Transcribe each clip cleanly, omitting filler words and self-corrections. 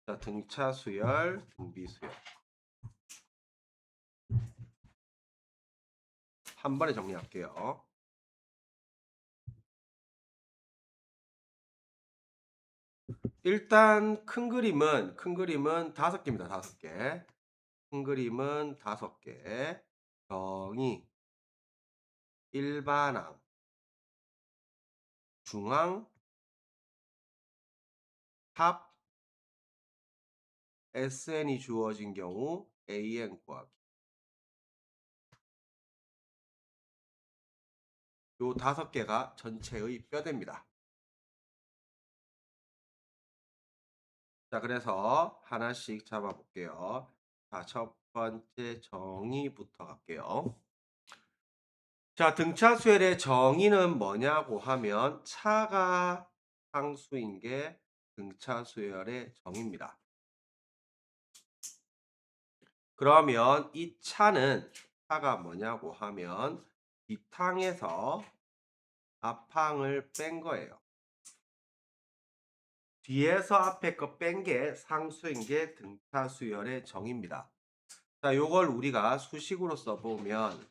자, 등차 수열, 등비 수열. 한 번에 정리할게요. 일단 큰 그림은 5개입니다. 5개. 큰 그림은 5개. 정의, 일반항, 중항, 합, SN이 주어진 경우 AN 구하기. 요 5개가 전체의 뼈대입니다. 자, 그래서 하나씩 잡아볼게요. 자, 첫 번째 정의부터 갈게요. 자, 등차 수열의 정의는 뭐냐고 하면 차가 상수인 게 등차 수열의 정의입니다. 그러면 이 차가 뭐냐고 하면 뒷항에서 앞항을 뺀 거예요. 뒤에서 앞에 거 뺀 게 상수인 게 등차 수열의 정의입니다. 자, 요걸 우리가 수식으로 써보면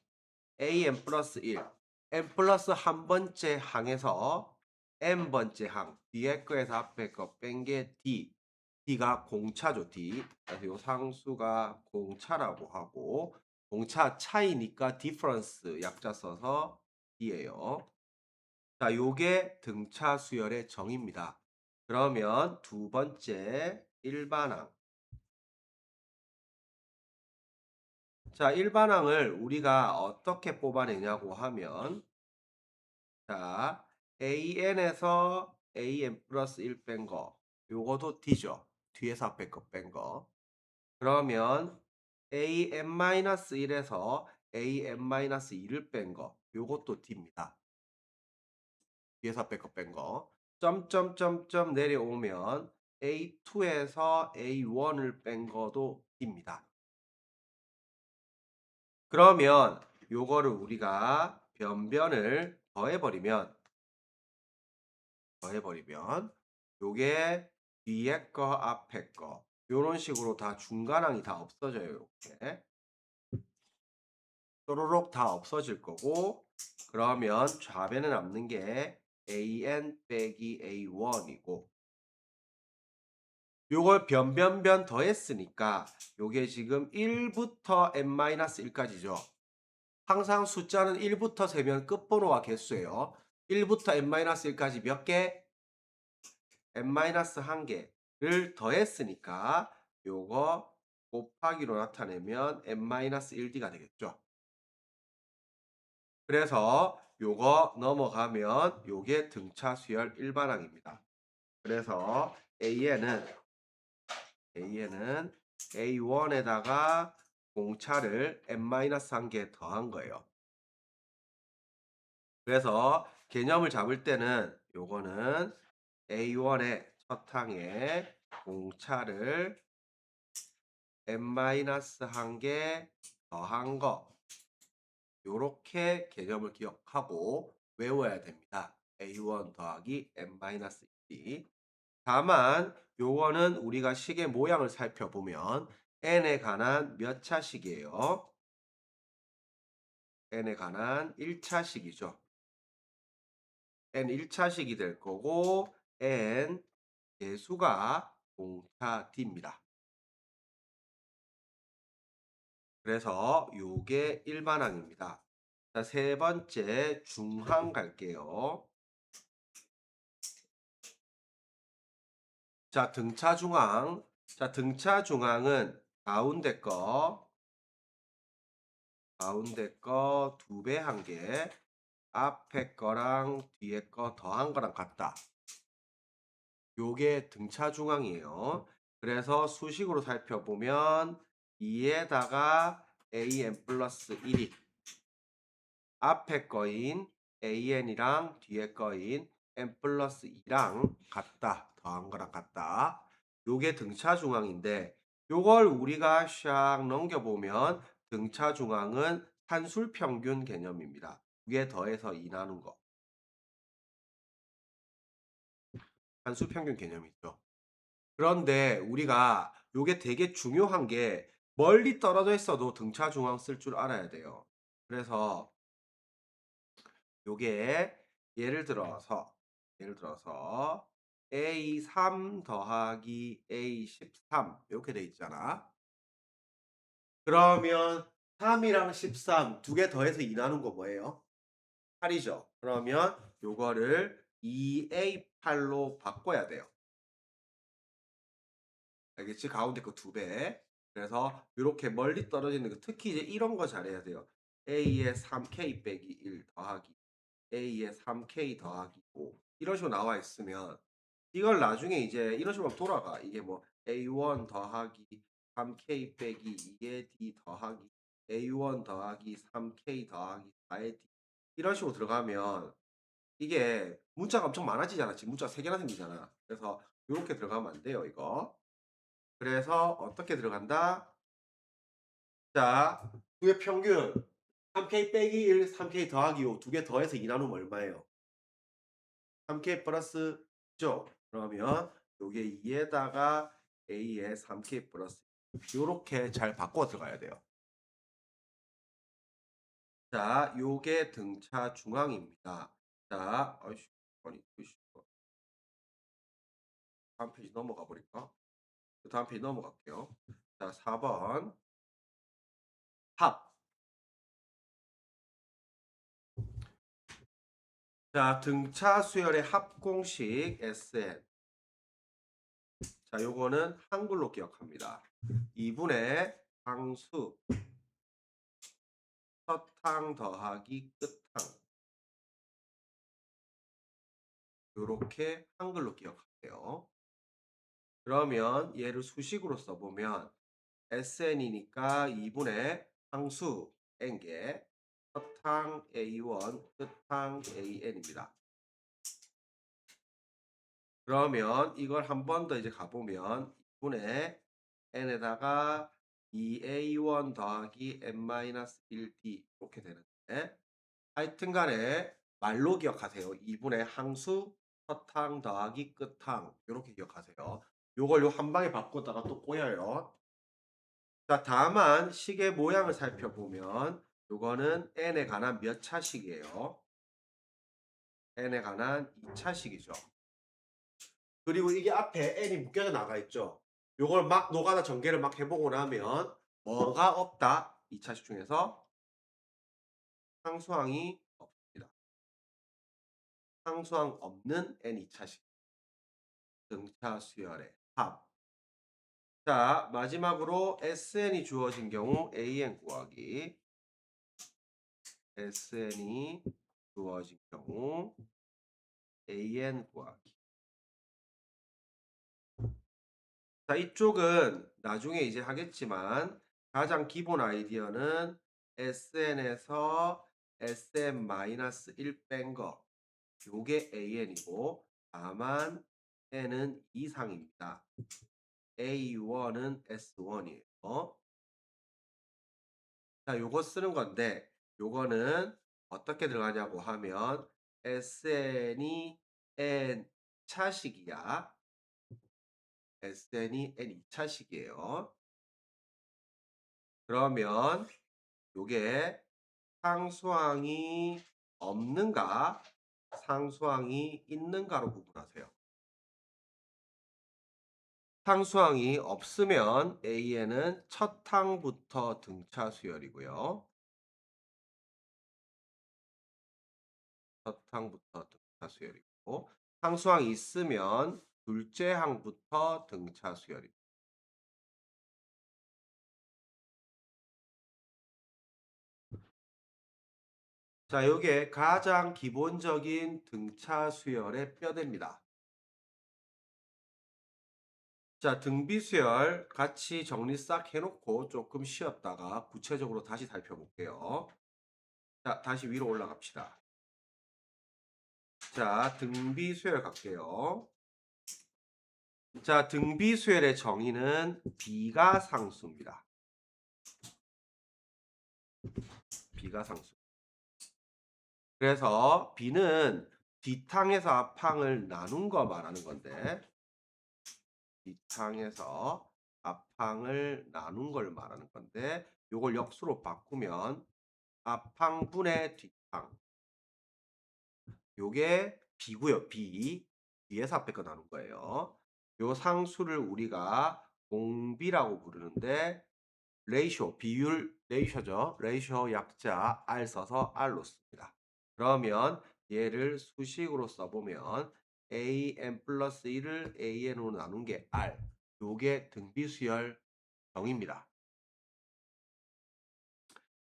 an 플러스 1, n 플러스 한 번째 항에서 n번째 항, 뒤에 거에서 앞에 거 뺀 게 d, d가 공차죠, d. 그래서 요 상수가 공차라고 하고, 공차 차이니까 difference 약자 써서 d예요. 자, 요게 등차 수열의 정의입니다. 그러면 두 번째 일반항. 자, 일반항을 우리가 어떻게 뽑아내냐고 하면, 자, an에서 an 플러스 1 뺀 거, 요거도 d죠. 뒤에서 앞에 거 뺀 거. 그러면 an-1에서 an-2를 뺀 거, 요것도 d입니다. 뒤에서 앞에 거 뺀 거. 점점점점 내려오면 a2에서 a1을 뺀 거도 d입니다. 그러면 요거를 우리가 변변을 더해버리면 요게 뒤에 거 앞에 거 요런 식으로 다 중간항이 다 없어져요. 이렇게 또로록 다 없어질 거고, 그러면 좌변에 남는 게 an 빼기 a1이고, 요걸 변변변 더했으니까 요게 지금 1부터 n-1까지죠. 항상 숫자는 1부터 세면 끝번호와 개수예요. 1부터 n-1까지 몇 개? n-1개를 더했으니까 요거 곱하기로 나타내면 n-1d가 되겠죠. 그래서 요거 넘어가면 요게 등차 수열 일반항입니다. 그래서 an은 a1에다가 공차를 n-1개 더한 거예요. 그래서 개념을 잡을 때는 요거는 A1의 첫 항에 공차를 n-1개 더한 거, 요렇게 개념을 기억하고 외워야 됩니다. A1 더하기 n-1. 다만 요거는 우리가 식의 모양을 살펴보면 n에 관한 몇 차식이에요? n에 관한 1차식이죠. n 1차식이 될 거고, n 개수가 공차 d입니다. 그래서 요게 일반항입니다. 자, 세 번째 중항 갈게요. 자, 등차 중항. 자, 등차 중항은 가운데 거 2배 한 개, 앞에 거랑 뒤에 거 더한 거랑 같다. 요게 등차 중항이에요. 그래서 수식으로 살펴보면 2에다가 an 플러스 1이 앞에 거인 an이랑 뒤에 거인 n 플러스 2랑 같다. 더한 거랑 같다. 요게 등차 중항인데, 요걸 우리가 샥 넘겨보면 등차 중항은 산술 평균 개념입니다. 두개 더해서 2 나눈 거. 산술 평균 개념이죠. 그런데 우리가 요게 되게 중요한 게 멀리 떨어져 있어도 등차 중앙 쓸 줄 알아야 돼요. 그래서 요게 예를 들어서 A3 더하기 A13 이렇게 돼 있잖아. 그러면 3이랑 13 두 개 더해서 2 나눈 거 뭐예요? 8이죠. 그러면 요거를 2A8로 바꿔야 돼요. 알겠지? 가운데 거 2배. 그래서 요렇게 멀리 떨어지는 거 특히 이제 이런 거 잘해야 돼요. A의 3K 빼기 1 더하기 A의 3K 더하기 5 이런 식으로 나와 있으면 이걸 나중에 이제 이런 식으로 돌아가. 이게 뭐 A1 더하기 3K 빼기 2의 D 더하기 A1 더하기 3K 더하기 4의 D 이런 식으로 들어가면 이게 문자가 엄청 많아지잖아. 지금 문자가 3개나 생기잖아. 그래서 요렇게 들어가면 안 돼요, 이거. 그래서 어떻게 들어간다? 자, 두 개 평균 3K 빼기 1, 3K 더하기 5 두 개 더해서 2 나누면 얼마예요? 3K 플러스 죠? 그러면 요게 2에다가 A에 3K 플러스 요렇게 잘 바꿔 들어가야 돼요. 자, 요게 등차 중앙입니다. 자, 아이씨, 아니, 다음 페이지 넘어가 버릴까? 그 다음 페이지 넘어갈게요. 자, 4번 합. 자, 등차 수열의 합공식 SN. 자, 요거는 한글로 기억합니다. 2분의 항수 첫항 더하기 끝항. 요렇게 한글로 기억할게요. 그러면 얘를 수식으로 써보면 SN이니까 2분의 항수 n개 첫항 A1 끝항 AN입니다. 그러면 이걸 한 번 더 이제 가보면 2분의 n에다가 2A1 더하기 n-1D 이렇게 되는데 하여튼 간에 말로 기억하세요. 2분의 항수 첫항 더하기 끝항 이렇게 기억하세요. 요걸 요 한 방에 바꾸다가 또 꼬여요. 자, 다만 식의 모양을 살펴보면 요거는 n에 관한 몇 차식이에요? n에 관한 2차식이죠. 그리고 이게 앞에 n이 묶여져 나가 있죠. 요걸 막 노가다 전개를 막 해보고 나면 뭐가 없다? 2차식 중에서 상수항이 없습니다. 상수항 없는 n 2차식. 등차 수열의 합. 자, 마지막으로 SN이 주어진 경우 AN 구하기. SN이 주어진 경우 AN 구하기. 자, 이쪽은 나중에 이제 하겠지만 가장 기본 아이디어는 SN에서 SN-1 뺀 거. 요게 AN이고 다만 N은 이상입니다. A1은 S1이에요. 자, 요거 쓰는 건데 요거는 어떻게 들어가냐고 하면 SN이 N 차식이야. SN이 N 2차식이에요. 그러면 요게 상수항이 없는가 상수항이 있는가로 구분하세요. 상수항이 없으면 A에는 첫 항부터 등차 수열이고요. 첫 항부터 등차 수열이고 상수항이 있으면 둘째 항부터 등차 수열입니다. 자, 요게 가장 기본적인 등차 수열의 뼈대입니다. 자, 등비수열 같이 정리 싹 해놓고 조금 쉬었다가 구체적으로 다시 살펴볼게요. 자, 다시 위로 올라갑시다. 자, 등비수열 갈게요. 자, 등비수열의 정의는 B가 상수입니다. B가 상수. 그래서 B는 뒷항에서 앞항을 나눈 거 말하는 건데 뒷항에서 앞항을 나눈 걸 말하는 건데 요걸 역수로 바꾸면 앞항분의 뒷항 요게 B고요. B. B에서 앞에 거 나눈 거예요. 요 상수를 우리가 공비라고 부르는데 레이쇼, 비율 레이쇼죠. 레이쇼 약자 R 써서 R로 씁니다. 그러면 얘를 수식으로 써보면 AN 플러스 1을 AN으로 나눈 게 R. 요게 등비수열 정입니다.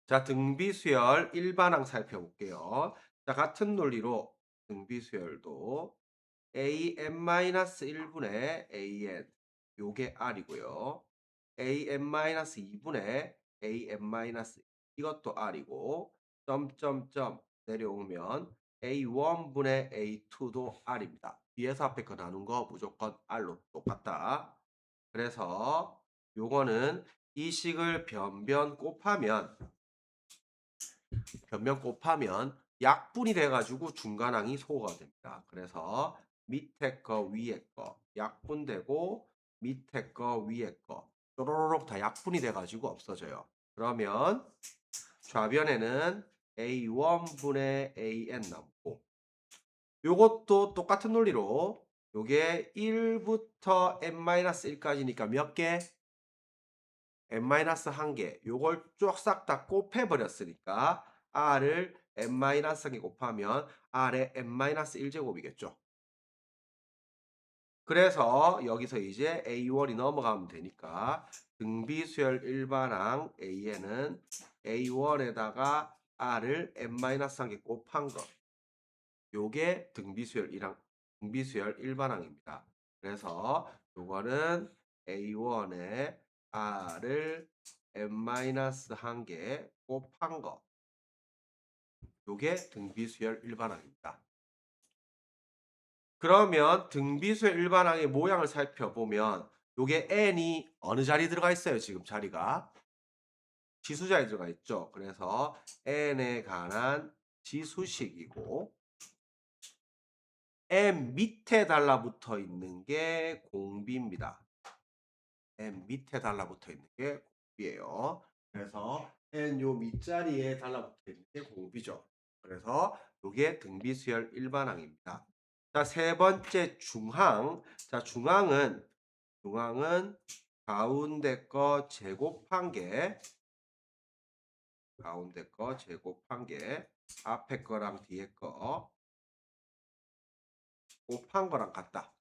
자, 등비수열 일반항 살펴볼게요. 자, 같은 논리로 등비수열도 AN-1분의 AN 요게 R이고요. AN-2분의 AN- 이것도 R이고 점점점 내려오면 A1분의 A2도 R입니다. 뒤에서 앞에 거 나눈 거 무조건 R로 똑같다. 그래서 요거는 이 식을 변변 곱하면 약분이 돼가지고 중간항이 소거가 됩니다. 그래서 밑에 거 위에 거 약분되고 밑에 거 위에 거 쪼로록 다 약분이 돼가지고 없어져요. 그러면 좌변에는 A1분의 AN 남고 요것도 똑같은 논리로 요게 1부터 N-1까지니까 몇 개? N-1개 요걸 쭉 싹 다 곱해버렸으니까 R을 N-1개 곱하면 R의 N-1제곱이겠죠. 그래서 여기서 이제 A1이 넘어가면 되니까 등비수열 일반항 AN은 A1에다가 R을 N-1개 곱한 거 요게 등비수열 일반항입니다. 그래서 요거는 A1에 R을 N-1개 곱한 거 요게 등비수열 일반항입니다. 그러면 등비수열 일반항의 모양을 살펴보면 요게 n이 어느 자리 들어가 있어요? 지금 자리가 지수자에 들어가 있죠. 그래서 n에 관한 지수식이고 n 밑에 달라붙어 있는 게 공비입니다. n 밑에 달라붙어 있는 게 공비예요. 그래서 n 요 밑자리에 달라붙어 있는 게 공비죠. 그래서 요게 등비수열 일반항입니다. 자, 세 번째 중항. 자, 중항은 가운데 거 제곱한 게 앞에 거랑 뒤에 거 곱한 거랑 같다.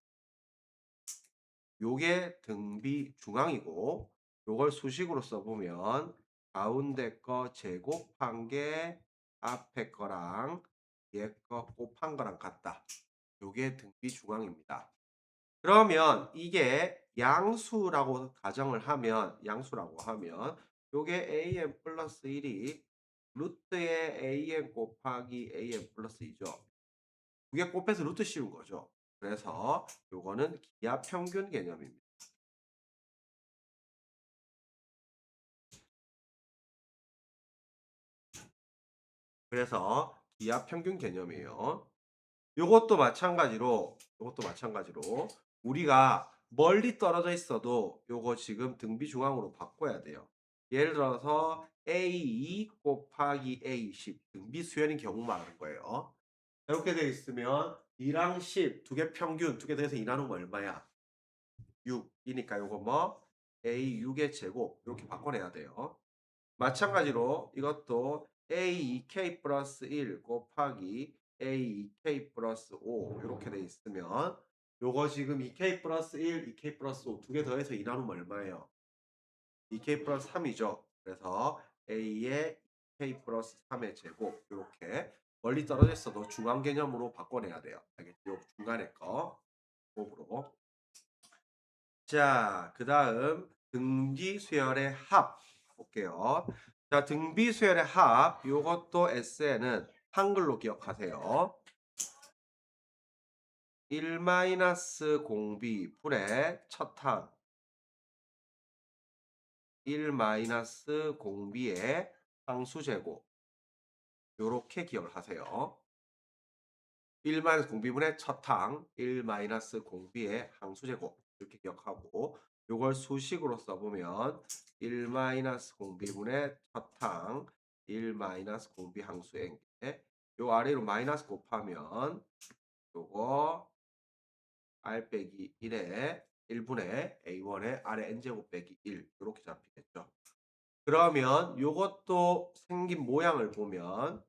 요게 등비 중항이고 요걸 수식으로 써보면 가운데 거 제곱한 게 앞에 거랑 뒤에 거 곱한 거랑 같다. 요게 등비 중항입니다. 그러면 이게 양수라고 하면 요게 an 플러스 1이 루트의 an 곱하기 an 플러스 2죠. 두개 곱해서 루트 씌운 거죠. 그래서 요거는 기하 평균 개념입니다. 그래서 기하 평균 개념이에요. 요것도 마찬가지로 우리가 멀리 떨어져 있어도 요거 지금 등비 중앙으로 바꿔야 돼요. 예를 들어서 A2 곱하기 A10 등비 수열인 경우 말하는 거예요. 이렇게 되어 있으면 2랑 10 두 개 평균 두 개 더해서 2 나누면 얼마야? 6이니까 요거 뭐 A6의 제곱 이렇게 바꿔내야 돼요. 마찬가지로 이것도 A2K 플러스 1 곱하기 A2K 플러스 5 이렇게 돼 있으면 요거 지금 2K 플러스 1, 2K 플러스 5 두 개 더해서 2 나누면 얼마예요? 2K 플러스 3이죠. 그래서 A의 K 플러스 3의 제곱 이렇게 멀리 떨어져 있어도 중앙 개념으로 바꿔내야 돼요. 알겠죠? 중간에 거 곱으로. 자, 그 다음 등비수열의 합 볼게요. 자, 등비수열의 합 요것도 에세이는 한글로 기억하세요. 1 공비 분의 첫항 1 공비의 상수제곱 요렇게 기억을 하세요. 1 공비분의 첫항 1 공비의 항수제곱 이렇게 기억하고 요걸 수식으로 써보면 1 공비분의 첫항 1 공비 항수행계 요 아래로 마이너스 곱하면 요거 r 빼기 1에 1분의 a1의 r의 n제곱 빼기 1 이렇게 잡히겠죠. 그러면 요것도 생긴 모양을 보면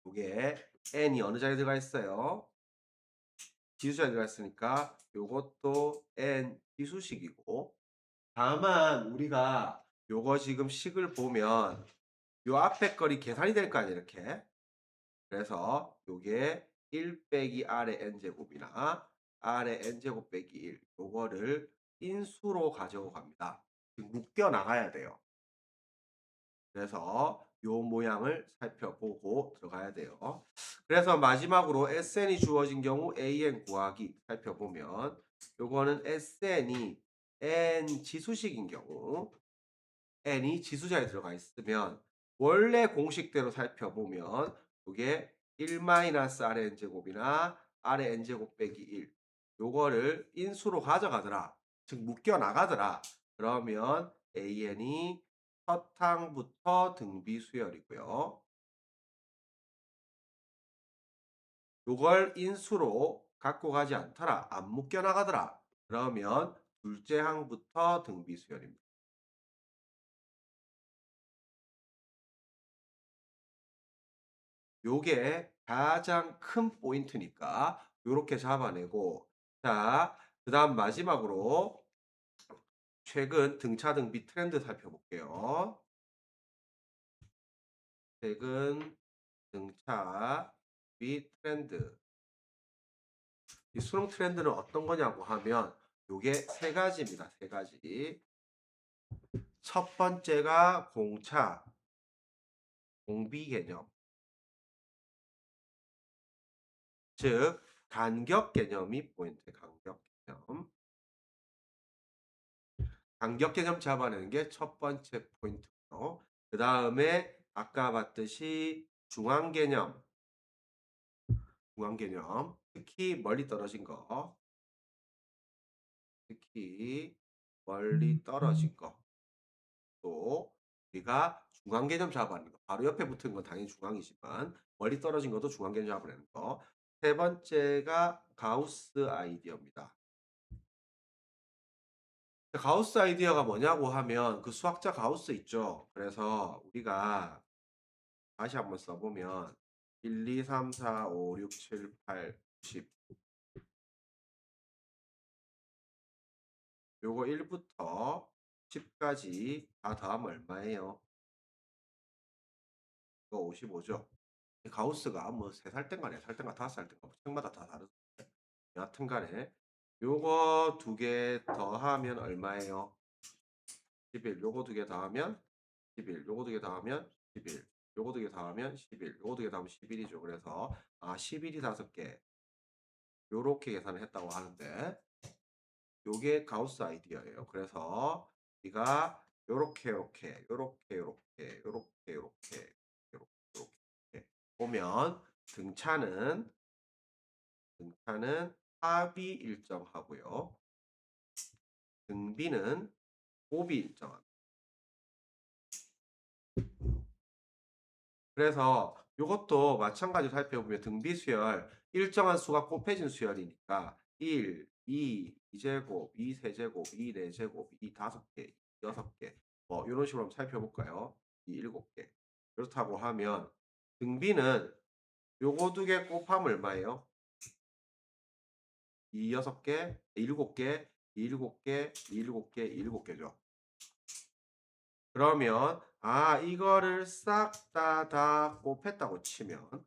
요게 n이 어느 자리에 들어가 있어요? 지수자리에 들어가 있으니까 요것도 n 지수식이고 다만 우리가 요거 지금 식을 보면 요 앞에 거리 계산이 될 거 아니에요 이렇게. 그래서 요게 1 빼기 r의 n제곱이나 r의 n제곱 빼기 1 요거를 인수로 가져고 갑니다. 묶여 나가야 돼요. 그래서 요 모양을 살펴보고 들어가야 돼요. 그래서 마지막으로 SN이 주어진 경우 AN 구하기 살펴보면 요거는 SN이 N 지수식인 경우 n이 지수자에 들어가 있으면 원래 공식대로 살펴보면 이게 1-rn 제곱이나 r의 n제곱 빼기 1 요거를 인수로 가져가더라. 즉 묶여 나가더라. 그러면 an이 첫 항부터 등비 수열이고요. 요걸 인수로 갖고 가지 않더라. 안 묶여 나가더라. 그러면 둘째 항부터 등비 수열입니다. 요게 가장 큰 포인트니까 요렇게 잡아내고 자, 그다음 마지막으로 최근 등차 등비 트렌드 살펴볼게요. 최근 등차 비 트렌드. 이 수능 트렌드는 어떤 거냐고 하면 요게 세 가지입니다. 세 가지. 첫 번째가 공차, 공비 개념. 즉 간격 개념이 포인트 간격 개념. 간격 개념 잡아내는 게 첫 번째 포인트고요. 그 다음에 아까 봤듯이 중앙 개념, 중앙 개념. 특히 멀리 떨어진 거, 특히 멀리 떨어진 거. 또 우리가 중앙 개념 잡아내는 거. 바로 옆에 붙은 건 당연히 중앙이지만 멀리 떨어진 것도 중앙 개념 잡아내는 거. 세 번째가 가우스 아이디어입니다. 가우스 아이디어가 뭐냐고 하면 그 수학자 가우스 있죠. 그래서 우리가 다시 한번 써보면 1, 2, 3, 4, 5, 6, 7, 8, 10 요거 1부터 10까지 다 더하면 얼마예요? 이거 55죠. 가우스가 뭐 3살 땐가 4살 땐가 5살 땐가 뭐 책마다 다 다르죠. 여하튼 간에 요거 두 개 더하면 얼마예요? 11 요거 두 개 더하면 11 요거 두 개 더하면 11 요거 두 개 더하면 11 요거 두 개 더하면 11이죠. 그래서 11이 5개 요렇게 계산을 했다고 하는데 요게 가우스 아이디어예요. 그래서 우리가 요렇게 보면 등차는 합이 일정하고요. 등비는 곱이 일정합니다. 그래서 이것도 마찬가지로 살펴보면 등비 수열 일정한 수가 곱해진 수열이니까 1, 2, 2제곱, 2, 3제곱, 2, 4제곱, 2, 5개, 6개 뭐 이런 식으로 한번 살펴볼까요? 2, 7개 그렇다고 하면 등비는 요거 두 개 곱하면 얼마예요? 2, 6개, 7개, 7개, 7개, 7개죠. 그러면 이거를 싹 다 곱했다고 치면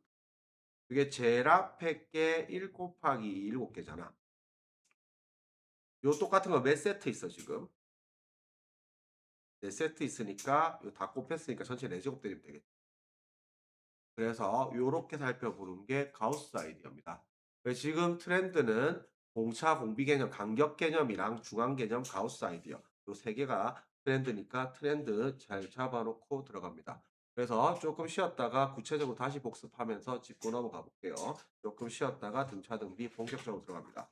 그게 제일 앞에 게 1 곱하기 7개잖아. 요 똑같은 거 몇 세트 있어 지금? 4세트 있으니까 요 다 곱했으니까 전체 4제곱 때리면 되겠죠. 그래서 요렇게 살펴보는 게 가우스 아이디어입니다. 지금 트렌드는 공차, 공비 개념, 간격 개념이랑 중앙 개념, 가우스 아이디어 요 세 개가 트렌드니까 트렌드 잘 잡아놓고 들어갑니다. 그래서 조금 쉬었다가 구체적으로 다시 복습하면서 짚고 넘어가 볼게요. 조금 쉬었다가 등차 등비 본격적으로 들어갑니다.